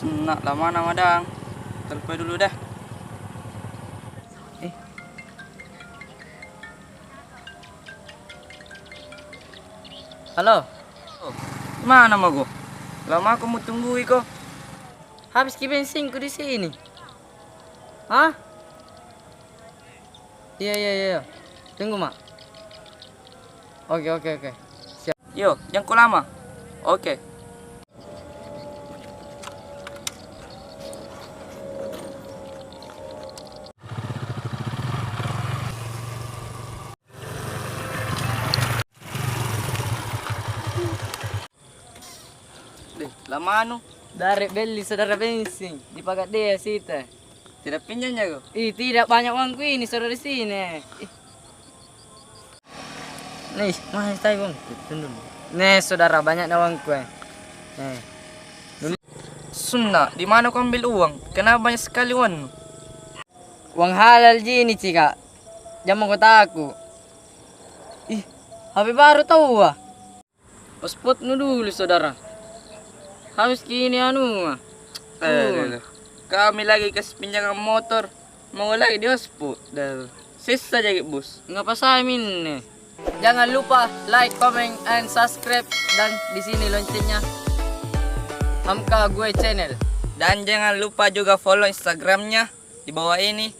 Nak lama nama dang. Telepon dulu dah. Halo, Oh, mana mago? Lama aku mau tunggu iko. habis ki bensin ku di sini. Hah? Iya. Tunggu, Mak. Oke. Siap. Yo, yang ku lama. Oke. Lama anu. Dari beli saudara bensin di pagat dia sita. Tidak pinjamnya go. Tidak banyak uangku ini saudara di sini. Nih, mana tahu bang? Tunggu. Nih saudara banyak uangku. Nih. Sunna, di mana kau ambil uang? Kenapa banyak sekali uang? Uang halal gini cika. Jangan kota aku. HP baru tahu ah. Pasport nu dulu saudara. Habis kini anu. Kami lagi kasih pinjaman motor. Mau lagi di hotspot. Sisa aja bos. Ngapa saya min? Jangan lupa like, comment, and subscribe dan di sini loncengnya. Hamka gue channel. Dan jangan lupa juga follow Instagramnya di bawah ini.